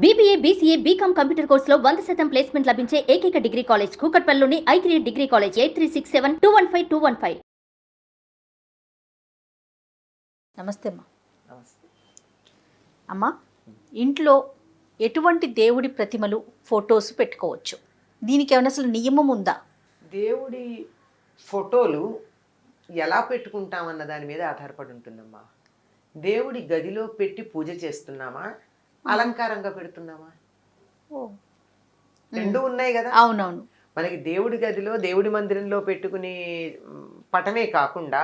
BBA, BCA, BCom computer కోర్సులో 100% placement లభించే ఏకైక డిగ్రీ కాలేజ్ కూకట్పల్లిలోని i3 డిగ్రీ కాలేజ్ 8367215215. నమస్తే అమ్మా. నమస్తే. అమ్మా, ఇంట్లో ఎటువంటి దేవుడి ప్రతిమలు ఫొటోస్ పెట్టుకోవచ్చు? దీనికి ఏమైనా అసలు నియమం ఉందా? దేవుడి ఫోటోలు ఎలా పెట్టుకుంటామన్న దాని మీద ఆధారపడి ఉంటుందమ్మా. దేవుడి గదిలో పెట్టి పూజ చేస్తున్నామా, అలంకారంగా పెడుతున్నామా? రెండు ఉన్నాయి కదా. అవునవును. మనకి దేవుడి గదిలో దేవుడి మందిరంలో పెట్టుకునే పటమే కాకుండా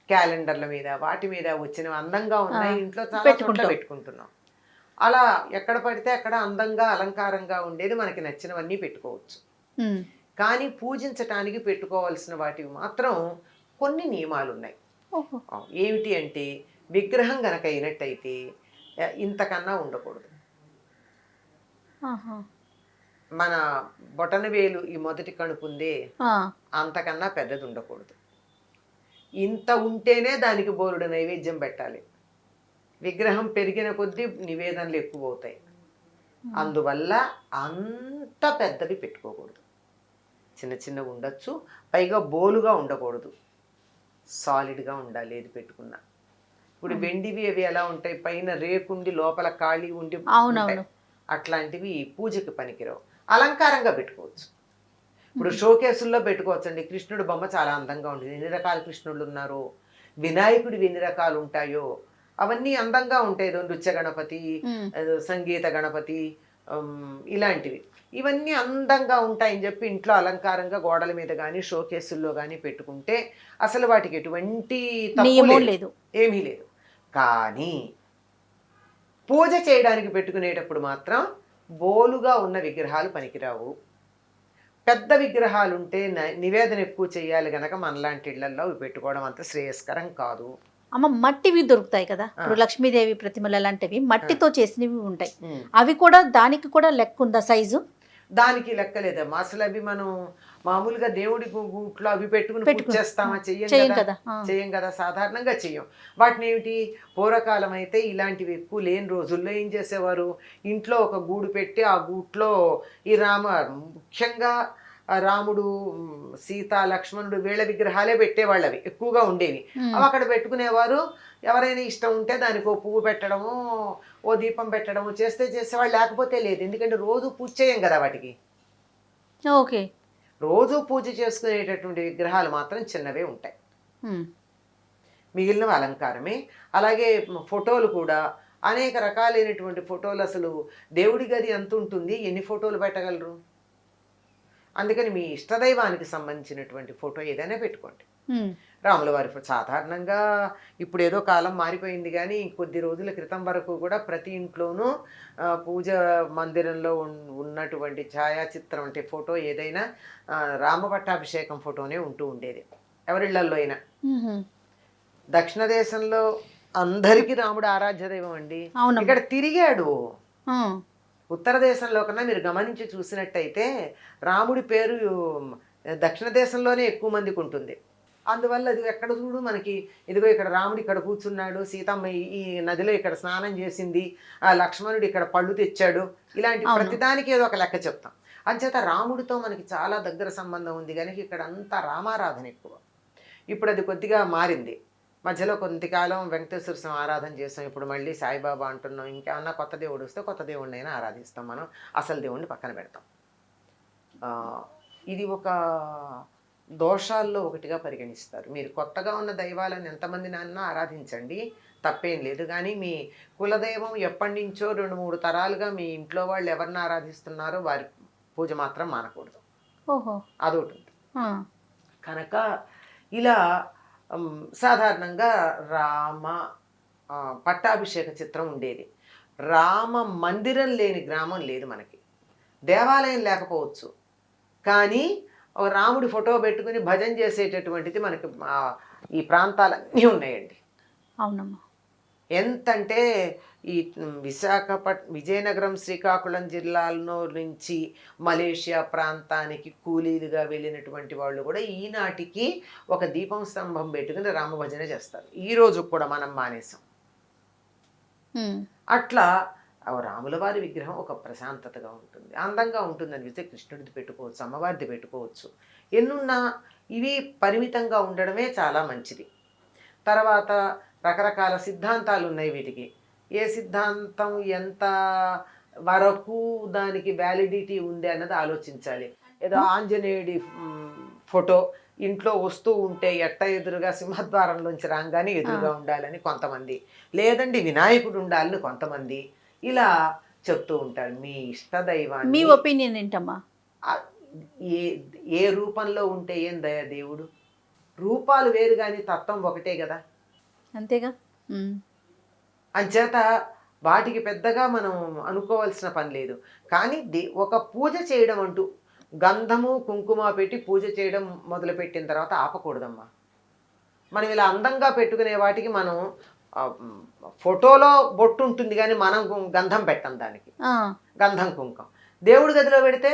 క్యాలెండర్ల మీద వాటి మీద వచ్చిన అందంగా ఉన్నాయి ఇంట్లో చాలా చోట్ల పెట్టుకుంటున్నాం. అలా ఎక్కడ పడితే అక్కడ అందంగా అలంకారంగా ఉండేది మనకి నచ్చినవన్నీ పెట్టుకోవచ్చు. కానీ పూజించటానికి పెట్టుకోవాల్సిన వాటివి మాత్రం కొన్ని నియమాలు ఉన్నాయి. ఏమిటి అంటే, విగ్రహం గనక అయినట్టయితే ఇంతకన్నా ఉండకూడదు. మన బొటన వేలు ఈ మొదటి కణుపు ఉందే, అంతకన్నా పెద్దది ఉండకూడదు. ఇంత ఉంటేనే దానికి బోరుడు నైవేద్యం పెట్టాలి. విగ్రహం పెరిగిన కొద్దీ నివేదనలు ఎక్కువ అవుతాయి. అందువల్ల అంత పెద్దవి పెట్టుకోకూడదు. చిన్న చిన్నగా ఉండొచ్చు, పైగా బోలుగా ఉండకూడదు, సాలిడ్గా ఉండాలి ఏది పెట్టుకున్నా. ఇప్పుడు వెండివి అవి ఎలా ఉంటాయి, పైన రేకుండి లోపల ఖాళీ ఉండి ఉంటాయి. అట్లాంటివి పూజకి పనికిరావు. అలంకారంగా పెట్టుకోవచ్చు. ఇప్పుడు షోకేసుల్లో పెట్టుకోవచ్చండి. కృష్ణుడు బొమ్మ చాలా అందంగా ఉంటుంది. ఎన్ని రకాల కృష్ణుడు ఉన్నారో, వినాయకుడివి ఎన్ని రకాలు ఉంటాయో అవన్నీ అందంగా ఉంటాయి. నృత్య గణపతి, సంగీత గణపతి, ఇలాంటివి ఇవన్నీ అందంగా ఉంటాయని చెప్పి ఇంట్లో అలంకారంగా గోడల మీద కానీ షోకేసుల్లో కానీ పెట్టుకుంటే అసలు వాటికి ఎటువంటి తప్పు లేదు, ఏమీ లేదు. కానీ పూజ చేయడానికి పెట్టుకునేటప్పుడు మాత్రం బోలుగా ఉన్న విగ్రహాలు పనికిరావు. పెద్ద విగ్రహాలు ఉంటే నివేదన ఎక్కువ చేయాలి గనక మనలాంటి ఇళ్లలో అవి పెట్టుకోవడం అంత శ్రేయస్కరం కాదు. అమ్మ, మట్టివి దొరుకుతాయి కదా, ఇప్పుడు లక్ష్మీదేవి ప్రతిమలు అలాంటివి మట్టితో చేసినవి ఉంటాయి. అవి కూడా దానికి కూడా లెక్క ఉందా సైజు? దానికి లెక్కలేదమ్మా. అసలు అవి మనం మామూలుగా దేవుడి గూట్లో అవి పెట్టుకుని చేస్తామా? చెయ్యం కదా, సాధారణంగా చెయ్యం. వాటిని ఏమిటి, పూర్వకాలం అయితే ఇలాంటివి ఎక్కువ లేని రోజుల్లో ఏం చేసేవారు, ఇంట్లో ఒక గూడు పెట్టి ఆ గూట్లో ఈ ముఖ్యంగా రాముడు, సీత, లక్ష్మణుడు వీళ్ళ విగ్రహాలే పెట్టేవాళ్ళు. అవి ఎక్కువగా ఉండేవి. అవి అక్కడ పెట్టుకునేవారు. ఎవరైనా ఇష్టం ఉంటే దానికి ఓ పువ్వు పెట్టడము, ఓ దీపం పెట్టడము చేసేవాళ్ళు, లేకపోతే లేదు. ఎందుకంటే రోజు పూజ చేయం కదా వాటికి. ఓకే, రోజు పూజ చేసుకునేటటువంటి విగ్రహాలు మాత్రం చిన్నవే ఉంటాయి, మిగిలినవి అలంకారమే. అలాగే ఫోటోలు కూడా అనేక రకాలైనటువంటి ఫోటోలు. అసలు దేవుడి గది ఎంత ఉంటుంది, ఎన్ని ఫోటోలు పెట్టగలరు? అందుకని మీ ఇష్టదైవానికి సంబంధించినటువంటి ఫోటో ఏదైనా పెట్టుకోండి. రాముల వారి సాధారణంగా ఇప్పుడు ఏదో కాలం మారిపోయింది, కానీ కొద్ది రోజుల క్రితం వరకు కూడా ప్రతి ఇంట్లోనూ పూజ మందిరంలో ఉన్నటువంటి ఛాయాచిత్రం అంటే ఫోటో ఏదైనా రామ పట్టాభిషేకం ఫోటోనే ఉంటూ ఉండేది ఎవరిళ్లల్లో అయినా. దక్షిణ దేశంలో అందరికీ రాముడు ఆరాధ్య దైవం అండి. ఇక్కడ తిరిగాడు. ఉత్తర దేశంలో కన్నా మీరు గమనించి చూసినట్టయితే రాముడి పేరు దక్షిణ దేశంలోనే ఎక్కువ మందికి ఉంటుంది. అందువల్ల అది ఎక్కడ చూడు మనకి, ఇదిగో ఇక్కడ రాముడు ఇక్కడ కూర్చున్నాడు, సీతమ్మ ఈ నదిలో ఇక్కడ స్నానం చేసింది, ఆ లక్ష్మణుడు ఇక్కడ పళ్ళు తెచ్చాడు, ఇలాంటి ప్రతిదానికి ఏదో ఒక లెక్క చెప్తాం. అంచేత రాముడితో మనకి చాలా దగ్గర సంబంధం ఉంది కనుక ఇక్కడ అంతా రామారాధన ఎక్కువ. ఇప్పుడు అది కొద్దిగా మారింది. మధ్యలో కొంతకాలం వెంకటేశ్వర స్వామి ఆరాధన చేస్తాం, ఇప్పుడు మళ్ళీ సాయిబాబా అంటున్నాం. ఇంకేమన్నా కొత్త దేవుడు వస్తే కొత్త దేవుడిని అయినా ఆరాధిస్తాం. మనం అసలు దేవుడిని పక్కన పెడతాం. ఇది ఒక దోషాల్లో ఒకటిగా పరిగణిస్తారు. మీరు కొత్తగా ఉన్న దైవాలను ఎంతమంది నాన్న ఆరాధించండి, తప్పేం లేదు. కానీ మీ కులదైవం ఎప్పటి నుంచో 2-3 తరాలుగా మీ ఇంట్లో వాళ్ళు ఎవరిని ఆరాధిస్తున్నారో వారి పూజ మాత్రం మానకూడదు. అదొకటి ఉంది కనుక ఇలా సాధారణంగా రామ పట్టాభిషేక చిత్రం ఉండేది. రామ మందిరం లేని గ్రామం లేదు మనకి. దేవాలయం లేకపోవచ్చు, కానీ రాముడి ఫోటో పెట్టుకుని భజన చేసేటటువంటిది మనకి ఈ ప్రాంతాలన్నీ ఉన్నాయండి. అవునమ్మా. ఎంతంటే ఈ విజయనగరం, శ్రీకాకుళం జిల్లాల్లో నుంచి మలేషియా ప్రాంతానికి కూలీలుగా వెళ్ళినటువంటి వాళ్ళు కూడా ఈనాటికి ఒక దీపం స్తంభం పెట్టుకుని రామభజన చేస్తారు. ఈ రోజు కూడా మనం మానేసాం. అట్లా ఆ రాముల వారి విగ్రహం ఒక ప్రశాంతతగా ఉంటుంది, అందంగా ఉంటుంది అనిపిస్తే కృష్ణుడిది పెట్టుకోవచ్చు, అమ్మవారిది పెట్టుకోవచ్చు. ఎన్నున్నా ఇవి పరిమితంగా ఉండడమే చాలా మంచిది. తర్వాత రకరకాల సిద్ధాంతాలు ఉన్నాయి వీటికి. ఏ సిద్ధాంతం ఎంత వరకు దానికి వ్యాలిడిటీ ఉంది అన్నది ఆలోచించాలి. ఏదో ఆంజనేయుడి ఫోటో ఇంట్లో వస్తూ ఉంటే ఎట్ట ఎదురుగా సింహద్వారంలోంచి రాగానే ఎదురుగా ఉండాలని కొంతమంది, లేదండి వినాయకుడు ఉండాలని కొంతమంది ఇలా చెప్తూ ఉంటారు. మీ ఇష్టదైవాన్ని మీ ఒపీనియన్ ఏంటమ్మా? ఏ ఏ రూపంలో ఉంటే ఏం దయ దేవుడు, రూపాలు వేరు కానీ తత్వం ఒకటే కదా. అంతేగా. అంచేత వాటికి పెద్దగా మనం అనుకోవాల్సిన పని లేదు. కానీ ఒక పూజ చేయడం అంటూ గంధము కుంకుమ పెట్టి పూజ చేయడం మొదలుపెట్టిన తర్వాత ఆపకూడదమ్మా. మనం ఇలా అందంగా పెట్టుకునే వాటికి మనం ఫోటోలో బొట్టు ఉంటుంది కానీ మనం గంధం పెట్టం దానికి, గంధం కుంకం. దేవుడి గదిలో పెడితే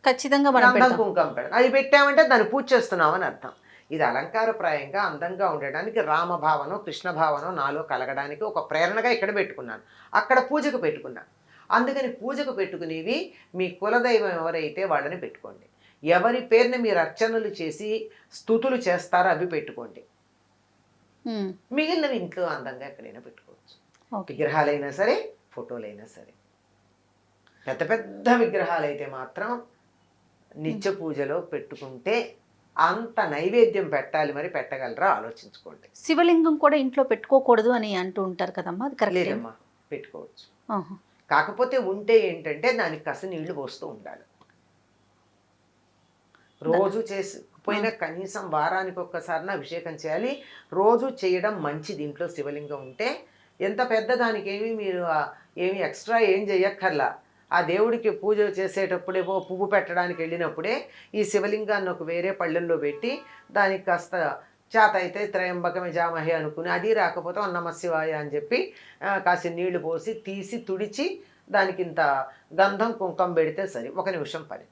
ఖచ్చితంగా గంధం కుంకం పెడతాం. అది పెట్టామంటే దాన్ని పూజ చేస్తున్నామని అర్థం. ఇది అలంకారప్రాయంగా అందంగా ఉండడానికి రామభావనం కృష్ణ భావనం నాలో కలగడానికి ఒక ప్రేరణగా ఇక్కడ పెట్టుకున్నాను, అక్కడ పూజకు పెట్టుకున్నాను. అందుకని పూజకు పెట్టుకునేవి మీ కులదైవం ఎవరైతే వాళ్ళని పెట్టుకోండి. ఎవరి పేరుని మీరు అర్చనలు చేసి స్తుతులు చేస్తారో అవి పెట్టుకోండి. మిగిలినవి ఇంట్లో అందంగా ఎక్కడైనా పెట్టుకోవచ్చు. విగ్రహాలైనా సరే ఫోటోలైనా సరే. పెద్ద పెద్ద విగ్రహాలు అయితే మాత్రం నిత్య పూజలో పెట్టుకుంటే అంత నైవేద్యం పెట్టాలి, మరి పెట్టగలరా ఆలోచించుకోండి. శివలింగం కూడా ఇంట్లో పెట్టుకోకూడదు అని అంటూ ఉంటారు కదమ్మా, అది కరెక్ట్? లేదమ్మా, పెట్టుకోవచ్చు. కాకపోతే ఉంటే ఏంటంటే దానికి కాస్త నీళ్లు పోస్తూ ఉండాలి. రోజు పోయినా కనీసం వారానికి ఒక్కసారిన అభిషేకం చేయాలి. రోజు చేయడం మంచిది. ఇంట్లో శివలింగం ఉంటే ఎంత పెద్ద దానికి మీరు ఏమి ఎక్స్ట్రా ఏం చేయక్కర్లా. ఆ దేవుడికి పూజ చేసేటప్పుడే పువ్వు పెట్టడానికి వెళ్ళినప్పుడే ఈ శివలింగాన్ని ఒక వేరే పళ్ళెల్లో పెట్టి దానికి కాస్త చేత అయితే త్రయంబకమే జామహే అనుకుని, అది రాకపోతే నమ శివాయ అని చెప్పి కాసి నీళ్లు పోసి తీసి తుడిచి దానికి ఇంత గంధం కుంకం పెడితే సరి, 1 నిమిషం పని.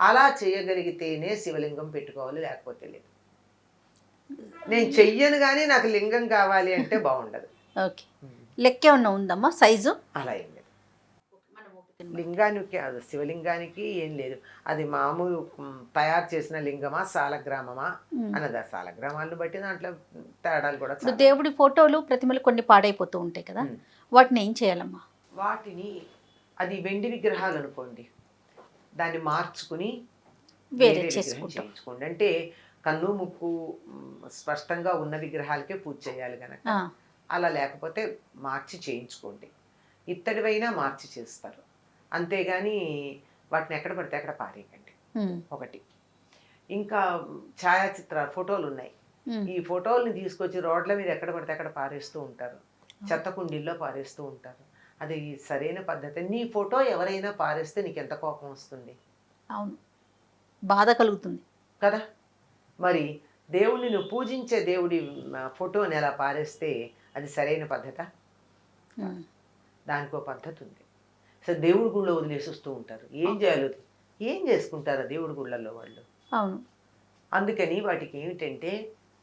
అలా చేయగలిగితేనే శివలింగం పెట్టుకోవాలి, లేకపోతే లేదు. నేను చెయ్యను కానీ నాకు లింగం కావాలి అంటే బాగుండదు. ఓకే, లెక్క ఏమన్నా ఉందమ్మా సైజు? అలా ఏం లేదు. లింగానికి శివలింగానికి ఏం లేదు, అది మామూలు తయారు చేసిన లింగమా సాలగ్రామమా అన్నది. సాలగ్రామాలను బట్టి దాంట్లో తేడాలు కూడా. దేవుడి ఫోటోలు ప్రతిమలు కొన్ని పాడైపోతూ ఉంటాయి కదా, వాటిని ఏం చేయాలమ్మా? వాటిని అది వెండి విగ్రహాలు అనుకోండి, దాన్ని మార్చుకుని వేరే చేయించుకోండి. అంటే కన్ను ముక్కు స్పష్టంగా ఉన్న విగ్రహాలకే పూజ చేయాలి కనుక అలా, లేకపోతే మార్చి చేయించుకోండి. ఇత్తడివైనా మార్చి చేస్తారు, అంతేగాని వాటిని ఎక్కడ పడితే అక్కడ పారేయకండి. ఒకటి. ఇంకా ఛాయాచిత్రాలు ఫోటోలు ఉన్నాయి, ఈ ఫోటోల్ని తీసుకొచ్చి రోడ్ల మీద ఎక్కడ పడితే అక్కడ పారేస్తూ ఉంటారు, చెత్త కుండీల్లో పారేస్తూ ఉంటారు. అది సరైన పద్ధతి. నీ ఫోటో ఎవరైనా పారేస్తే నీకు ఎంత కోపం వస్తుంది? అవును, బాధ కలుగుతుంది కదా. మరి దేవుడిని నువ్వు పూజించే దేవుడి ఫోటోని ఎలా పారేస్తే అది సరైన పద్ధత? దానికో పద్ధతి ఉంది. సో దేవుడి గుళ్ళో వదిలేసి వస్తూ ఉంటారు. ఏం చేయాలి, ఏం చేసుకుంటారు దేవుడి గుళ్ళల్లో వాళ్ళు? అవును. అందుకని వాటికి ఏమిటంటే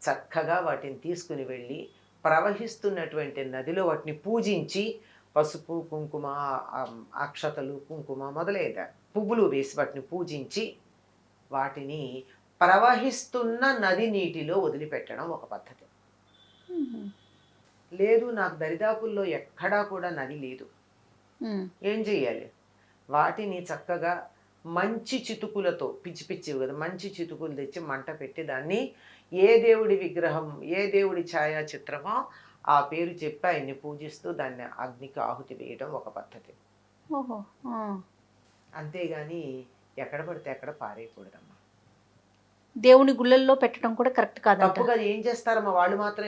చక్కగా వాటిని తీసుకుని వెళ్ళి ప్రవహిస్తున్నటువంటి నదిలో వాటిని పూజించి పసుపు కుంకుమ అక్షతలు కుంకుమ మొదలైన పువ్వులు వేసి వాటిని పూజించి వాటిని ప్రవహిస్తున్న నది నీటిలో వదిలిపెట్టడం ఒక పద్ధతి. లేదు నాకు దరిదాపుల్లో ఎక్కడా కూడా నది లేదు, ఏం చెయ్యాలి? వాటిని చక్కగా మంచి చితుకులతో, పిచ్చి పిచ్చివి కదా, మంచి చితుకులు తెచ్చి మంట పెట్టి దాన్ని ఏ దేవుడి విగ్రహం ఏ దేవుడి ఛాయాచిత్రమో ఆ పేరు చెప్పి ఆయన్ని పూజిస్తూ దాన్ని అగ్నికి ఆహుతి వేయడం ఒక పద్ధతి. అంతేగాని ఎక్కడ పడితే అక్కడ పారేయకూడదమ్మా. దేవుని గుళ్ళల్లో పెట్టడం కూడా కరెక్ట్ కాదు. తప్పుగా ఏం చేస్తారమ్మా వాళ్ళు మాత్రం.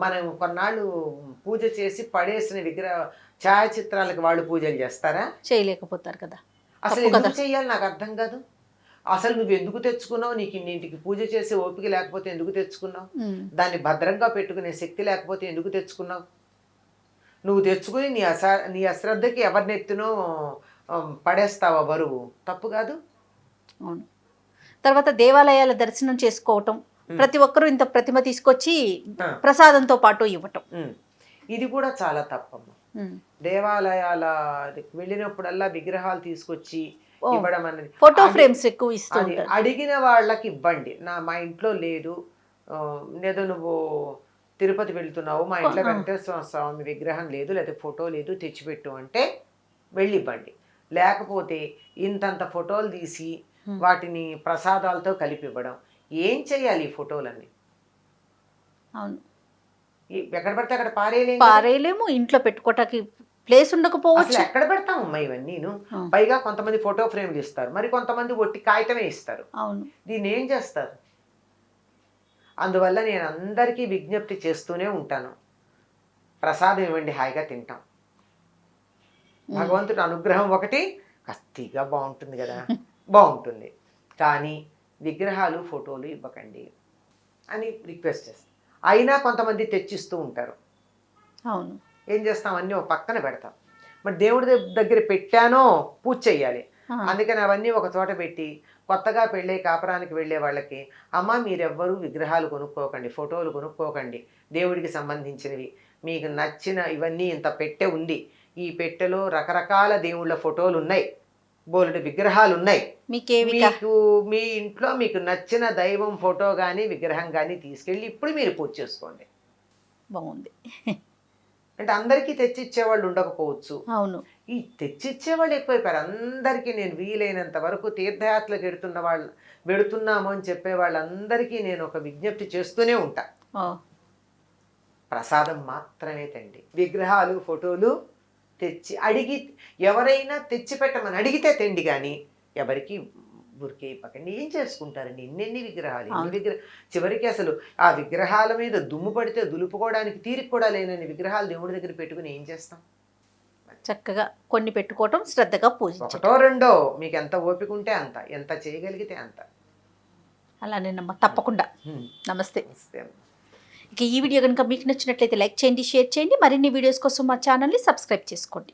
మనం కొన్నాళ్ళు పూజ చేసి పడేసిన విగ్రహ ఛాయాచిత్రాలకు వాళ్ళు పూజలు చేస్తారా? చేయలేకపోతారు కదా. అసలు ఎందుకు చెయ్యాలి నాకు అర్థం కాదు. అసలు నువ్వు ఎందుకు తెచ్చుకున్నావు? నీకు ఇన్నింటికి పూజ చేసే ఓపిక లేకపోతే ఎందుకు తెచ్చుకున్నావు? దాన్ని భద్రంగా పెట్టుకునే శక్తి లేకపోతే ఎందుకు తెచ్చుకున్నావు? నువ్వు తెచ్చుకుని నీ అశ్రద్ధకి ఎవరినెత్తునో పడేస్తావా బరువు? తప్పు కాదు. అవును. తర్వాత దేవాలయాల దర్శనం చేసుకోవటం, ప్రతి ఒక్కరూ ఇంత ప్రతిమ తీసుకొచ్చి ప్రసాదంతో పాటు ఇవ్వటం, ఇది కూడా చాలా తప్పమ్మా. దేవాలయాల వెళ్ళినప్పుడల్లా విగ్రహాలు తీసుకొచ్చి ఓ. ఇవ్వడం అనేది ఫోటో అది- ఫ్రేమ్స్ ఎక్కువ ఇస్తూ అది ఉంటారు. అడిగిన వాళ్ళకి ఇవ్వండి. మా ఇంట్లో లేదు, ఏదో నువ్వు తిరుపతి వెళ్తున్నావు, మా ఇంట్లో వెంకటేశ్వర స్వామి విగ్రహం లేదు, లేదా ఫోటో లేదు, తెచ్చిపెట్టు అంటే వెళ్ళి ఇవ్వండి. లేకపోతే ఇంతంత ఫోటోలు తీసి వాటిని ప్రసాదాలతో కలిపి ఇవ్వడం. ఏం చేయాలి ఈ ఫోటోలన్నీ? అవును, ఎక్కడ పడితే అక్కడ పారేయలేం. పారేయలేము, ఇంట్లో పెట్టుకోవటానికి ప్లేస్ ఉండకపోవచ్చు. అసలు ఎక్కడ పెడతామమ్మా ఇవన్నీను? పైగా కొంతమంది ఫోటో ఫ్రేమ్లు ఇస్తారు, మరి కొంతమంది ఒట్టి కాగితమే ఇస్తారు. అవును, దీన్ని ఏం చేస్తారు? అందువల్ల నేను అందరికీ విజ్ఞప్తి చేస్తూనే ఉంటాను, ప్రసాదం ఇవ్వండి, హాయిగా తింటాం. భగవంతుడి అనుగ్రహం ఒకటి కత్తిగా బాగుంటుంది కదా, బాగుంటుంది, కానీ విగ్రహాలు ఫోటోలు ఇవ్వకండి అని రిక్వెస్ట్ చేస్తాం. అయినా కొంతమంది తెచ్చిస్తూ ఉంటారు. అవును, ఏం చేస్తాం, అన్నీ ఒక పక్కన పెడతాం. మరి దేవుడి దగ్గర పెట్టానో పూజ చెయ్యాలి, అందుకని అవన్నీ ఒక చోట పెట్టి కొత్తగా పెళ్ళే కాపురానికి వెళ్ళే వాళ్ళకి, అమ్మ మీరెవ్వరూ విగ్రహాలు కొనుక్కోకండి, ఫోటోలు కొనుక్కోకండి, దేవుడికి సంబంధించినవి మీకు నచ్చిన ఇవన్నీ ఇంత పెట్టె ఉంది, ఈ పెట్టెలో రకరకాల దేవుళ్ళ ఫోటోలు ఉన్నాయి, బోలెడు విగ్రహాలు ఉన్నాయి, మీకు మీ ఇంట్లో మీకు నచ్చిన దైవం ఫోటో కానీ విగ్రహం కానీ తీసుకెళ్ళి ఇప్పుడు మీరు పూజ చేసుకోండి. బాగుంది. అంటే అందరికీ తెచ్చిచ్చేవాళ్ళు ఉండకపోవచ్చు. అవును, ఈ తెచ్చిచ్చేవాళ్ళు ఎక్కువైపోయారు. అందరికీ నేను వీలైనంత వరకు తీర్థయాత్రలకు వెడుతున్నాము అని చెప్పే వాళ్ళందరికీ నేను ఒక విజ్ఞప్తి చేస్తూనే ఉంటా, ప్రసాదం మాత్రమే తండి. విగ్రహాలు ఫోటోలు తెచ్చి అడిగి ఎవరైనా తెచ్చి పెట్టమని అడిగితే తెండి, కానీ ఎవరికి ఊరికే ఇవ్వకండి. ఏం చేసుకుంటారండి ఎన్నెన్ని విగ్రహాలు, చివరికి అసలు ఆ విగ్రహాల మీద దుమ్ము పడితే దులుపుకోవడానికి తీరిక కూడా లేనని విగ్రహాలు దేవుడి దగ్గర పెట్టుకుని ఏం చేస్తాం? చక్కగా కొన్ని పెట్టుకోవటం, శ్రద్ధగా పూజించటం. ఒకటో రెండో మీకు ఎంత ఓపిక ఉంటే అంత, ఎంత చేయగలిగితే అంత. అలానేనమ్మా, తప్పకుండా. నమస్తే. నమస్తే. ఇక ఈ వీడియో కనుక మీకు నచ్చినట్లయితే లైక్ చేయండి, షేర్ చేయండి. మరిన్ని వీడియోస్ కోసం మా ఛానల్ని సబ్స్క్రైబ్ చేసుకోండి.